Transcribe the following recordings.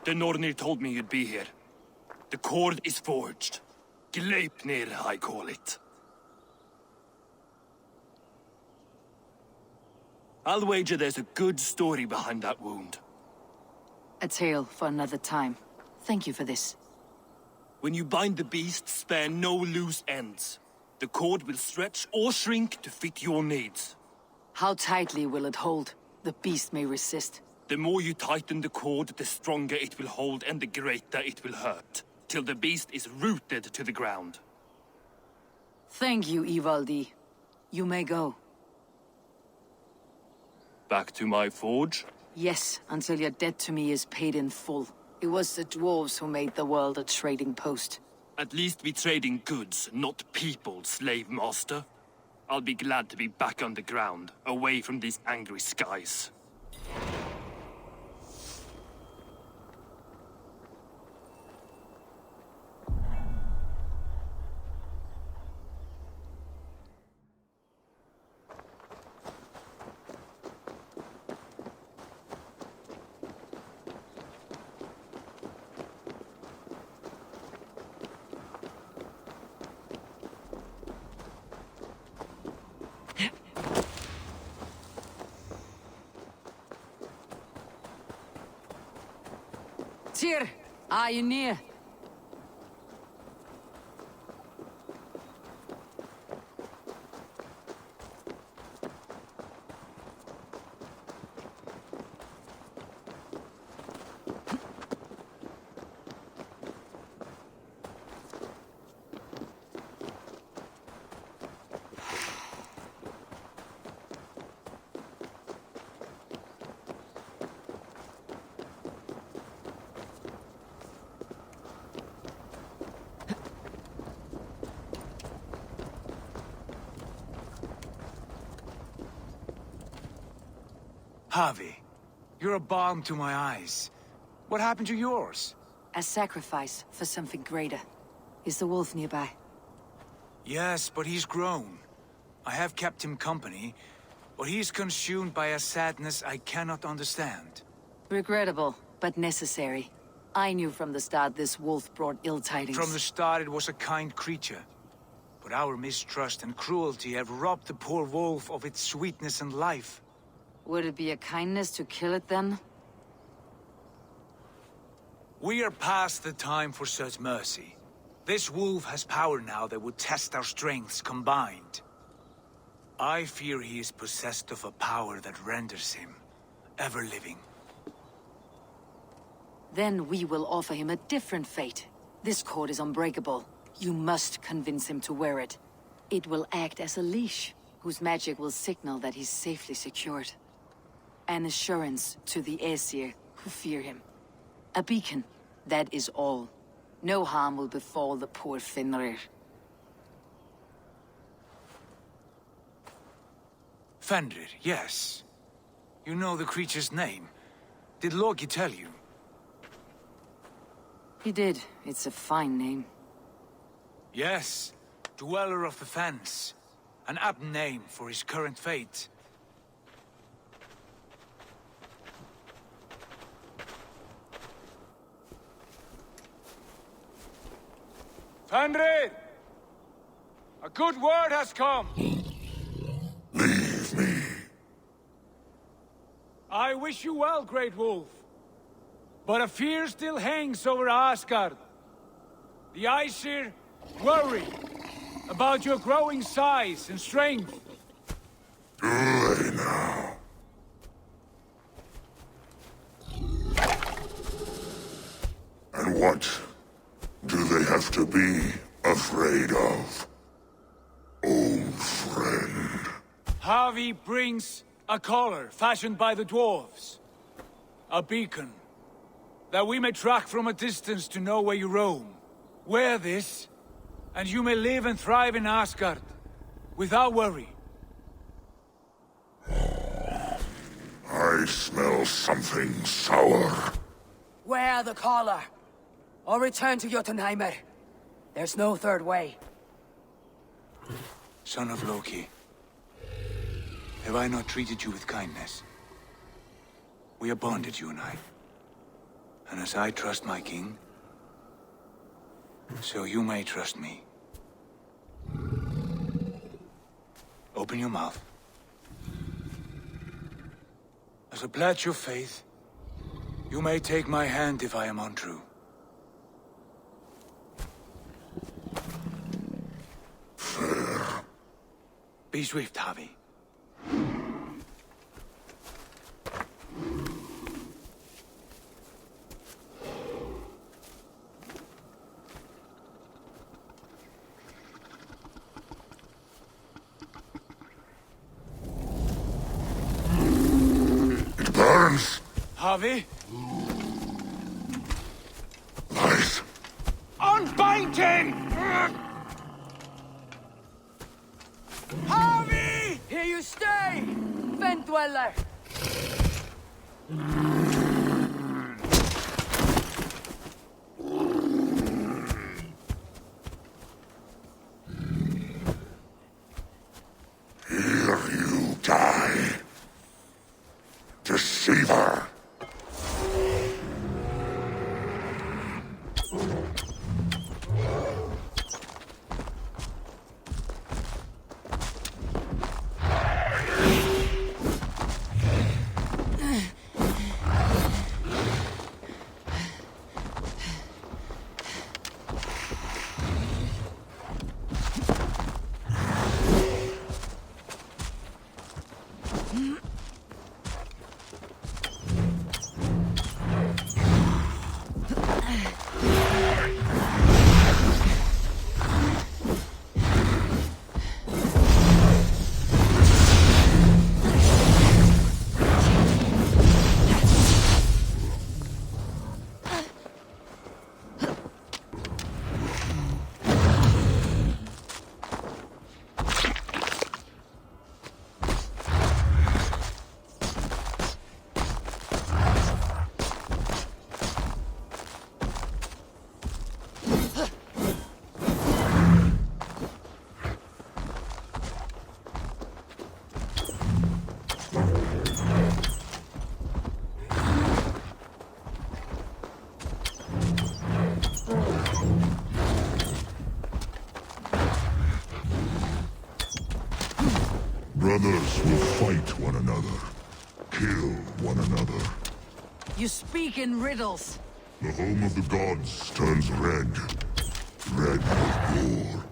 The Nornir told me you'd be here. The cord is forged. Gleipnir, I call it. I'll wager there's a good story behind that wound. A tale for another time. Thank you for this. When you bind the beast, spare no loose ends. The cord will stretch or shrink to fit your needs. How tightly will it hold? The beast may resist. The more you tighten the cord, the stronger it will hold and the greater it will hurt. Till the beast is rooted to the ground. Thank you, Ivaldi. You may go. Back to my forge? Yes, until your debt to me is paid in full. It was the dwarves who made the world a trading post. At least we trade in goods, not people, slave master. I'll be glad to be back on the ground, away from these angry skies. Tyr, are you near? Harvey, you're a balm to my eyes. What happened to yours? A sacrifice for something greater. Is the wolf nearby? Yes, but he's grown. I have kept him company, but he's consumed by a sadness I cannot understand. Regrettable, but necessary. I knew from the start this wolf brought ill tidings. From the start it was a kind creature. But our mistrust and cruelty have robbed the poor wolf of its sweetness and life. Would it be a kindness to kill it then? We are past the time for such mercy. This wolf has power now that would test our strengths combined. I fear he is possessed of a power that renders him ever living. Then we will offer him a different fate. This cord is unbreakable. You must convince him to wear it. It will act as a leash, whose magic will signal that he's safely secured. An assurance to the Aesir who fear him. A beacon, that is all. No harm will befall the poor Fenrir. Fenrir, yes. You know the creature's name. Did Loki tell you? He did. It's a fine name. Yes. Dweller of the Fens. An apt name for his current fate. Fenrir! A good word has come! Leave me. I wish you well, Great Wolf. But a fear still hangs over Asgard. The Aesir worry about your growing size and strength. Do they now? And what do they have to be afraid of? Old friend. Harvey brings a collar fashioned by the dwarves. A beacon that we may track from a distance to know where you roam. Wear this, and you may live and thrive in Asgard, without worry. I smell something sour. Wear the collar, or return to Jotunheimer. There's no third way. Son of Loki, have I not treated you with kindness? We are bonded, you and I. And as I trust my king, so you may trust me. Open your mouth. As a pledge of faith, you may take my hand if I am untrue. Fair. Be swift, Javi. It burns. Javi? Lies. Unbind him! Javi! Here you stay, Fen Dweller! Here you die. Deceiver. Brothers will fight one another, kill one another. You speak in riddles. The home of the gods turns red. Red with gore.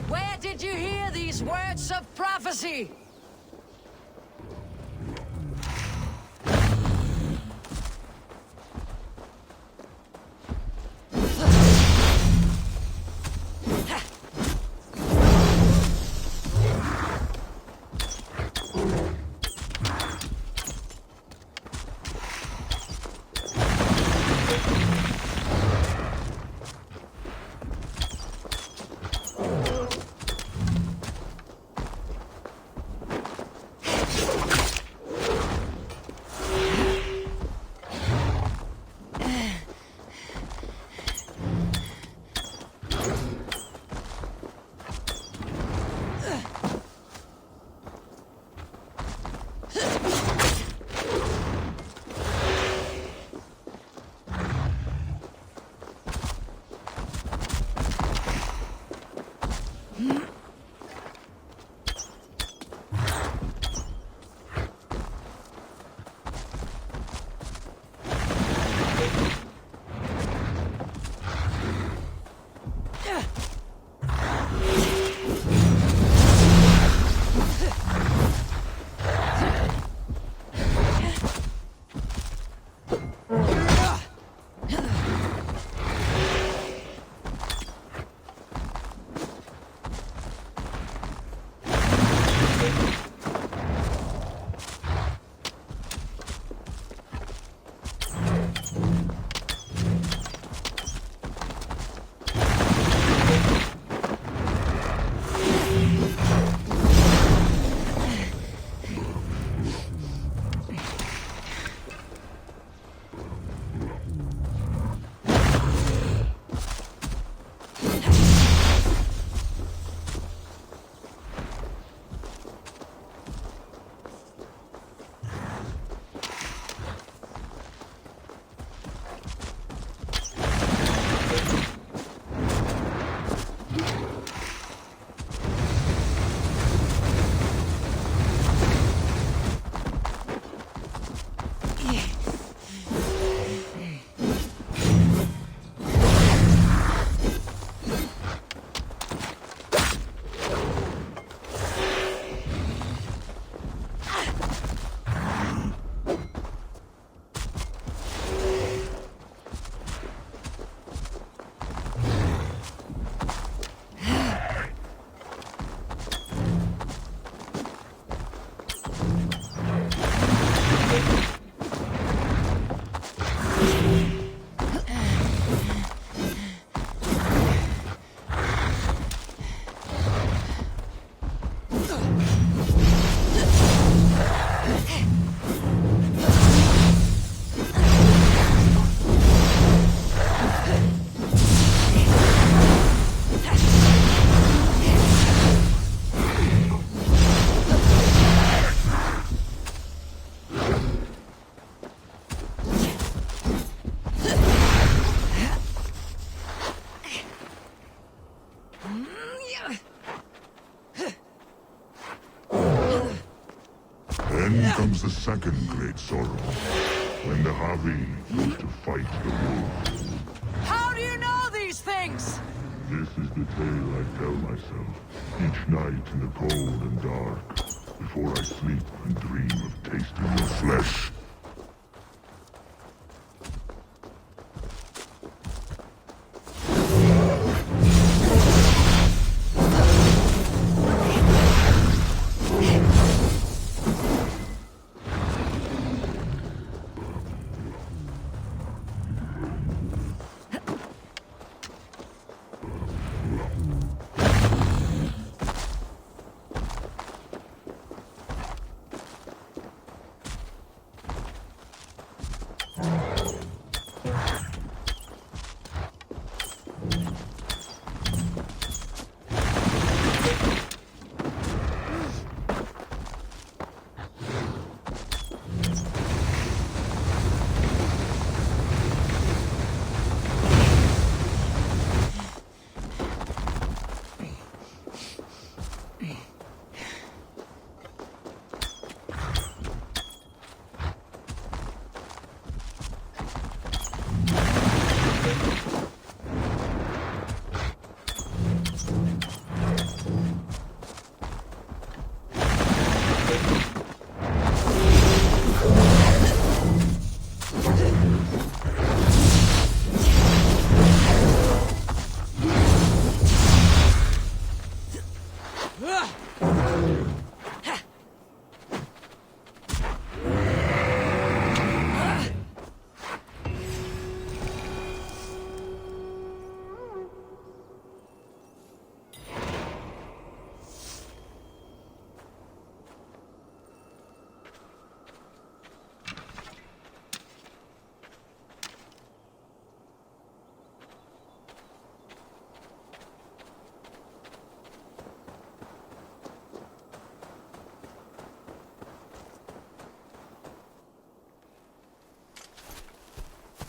Where did you hear these words of prophecy? Then comes the second great sorrow, when the Havi goes to fight the wolves. How do you know these things? This is the tale I tell myself, each night in the cold and dark, before I sleep and dream of tasting your flesh.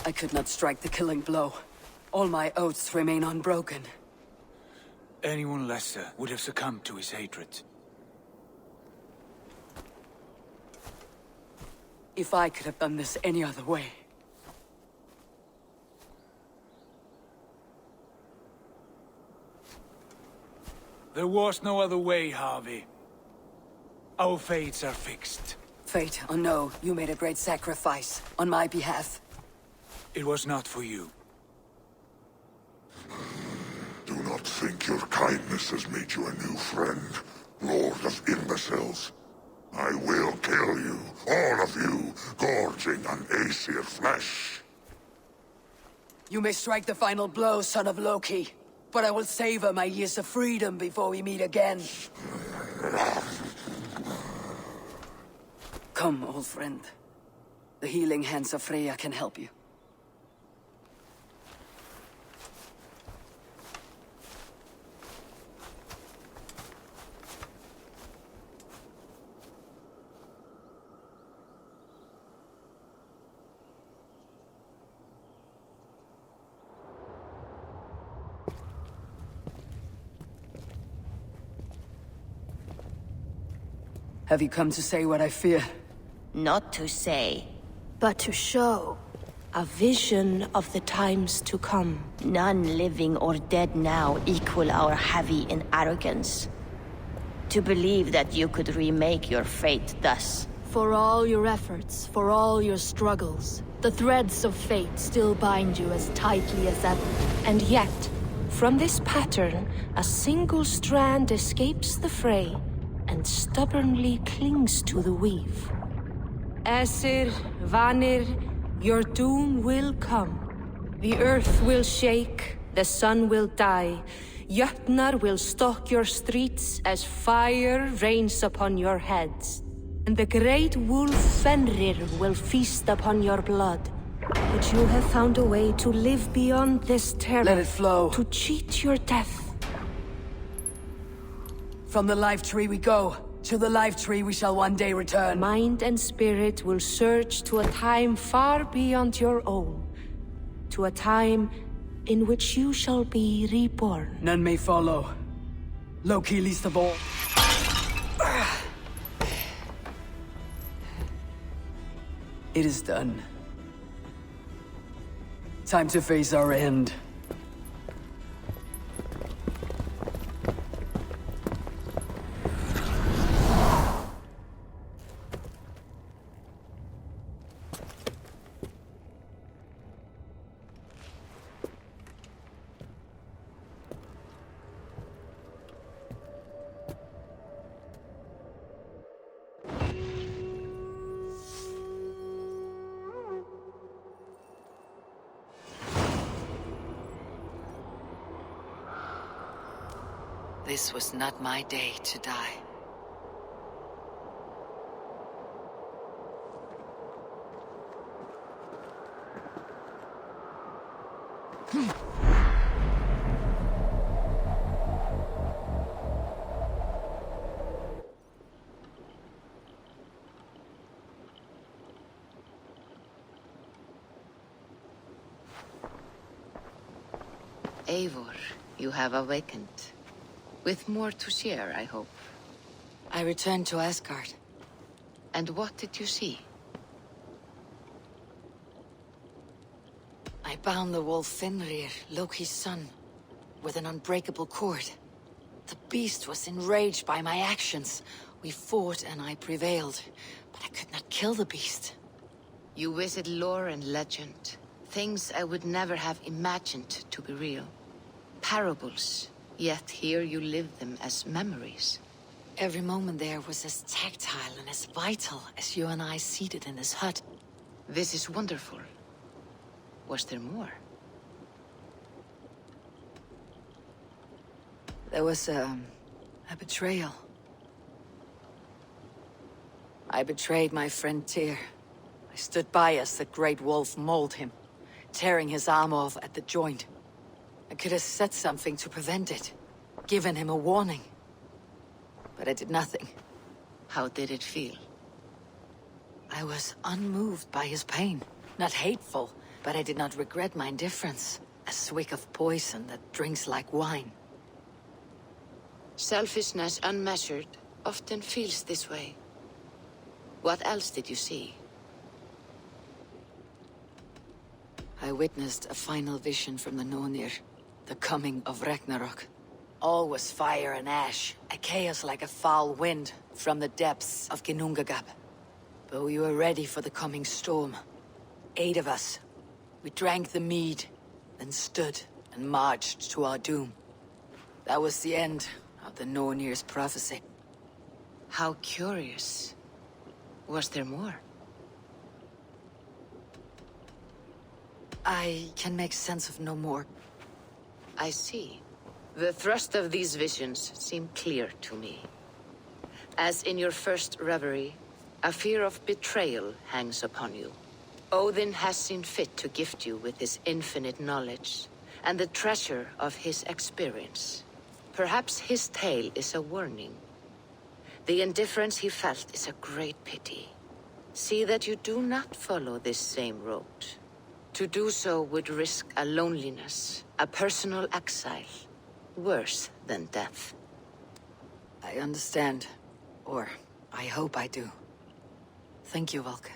I could not strike the killing blow. All my oaths remain unbroken. Anyone lesser would have succumbed to his hatred. If I could have done this any other way. There was no other way, Harvey. Our fates are fixed. Fate, oh no, you made a great sacrifice on my behalf. It was not for you. Do not think your kindness has made you a new friend, Lord of Imbeciles. I will kill you, all of you, gorging on Aesir flesh. You may strike the final blow, son of Loki, but I will savor my years of freedom before we meet again. Come, old friend. The healing hands of Freya can help you. Have you come to say what I fear? Not to say, but to show a vision of the times to come. None living or dead now equal our heavy in arrogance. To believe that you could remake your fate thus. For all your efforts, for all your struggles, the threads of fate still bind you as tightly as ever. And yet, from this pattern, a single strand escapes the fray and stubbornly clings to the weave. Aesir, Vanir, your doom will come. The earth will shake, the sun will die, Jötnar will stalk your streets as fire rains upon your heads. And the great wolf Fenrir will feast upon your blood. But you have found a way to live beyond this terror. Let it flow. To cheat your death. From the life tree we go. To the life tree we shall one day return. Mind and spirit will surge to a time far beyond your own. To a time in which you shall be reborn. None may follow. Loki least of all. It is done. Time to face our end. This was not my day to die. Eivor, you have awakened. With more to share, I hope. I returned to Asgard. And what did you see? I bound the wolf Fenrir, Loki's son, with an unbreakable cord. The beast was enraged by my actions. We fought and I prevailed, but I could not kill the beast. You visit lore and legend. Things I would never have imagined to be real. Parables. Yet here you live them as memories. Every moment there was as tactile and as vital as you and I seated in this hut. This is wonderful. Was there more? There was a betrayal. I betrayed my friend Tyr. I stood by as the great wolf mauled him, tearing his arm off at the joint. I could have said something to prevent it, given him a warning. But I did nothing. How did it feel? I was unmoved by his pain, not hateful, But I did not regret my indifference. A swig of poison that drinks like wine. Selfishness unmeasured often feels this way. What else did you see? I witnessed a final vision from the Nornir. The coming of Ragnarok. All was fire and ash. A chaos like a foul wind from the depths of Ginnungagap. But we were ready for the coming storm. 8 of us. We drank the mead, then stood and marched to our doom. That was the end of the Nornir's prophecy. How curious. Was there more? I can make sense of no more. I see. The thrust of these visions seem clear to me. As in your first reverie, a fear of betrayal hangs upon you. Odin has seen fit to gift you with his infinite knowledge, and the treasure of his experience. Perhaps his tale is a warning. The indifference he felt is a great pity. See that you do not follow this same road. To do so would risk a loneliness, a personal exile, worse than death. I understand. Or, I hope I do. Thank you, Valka.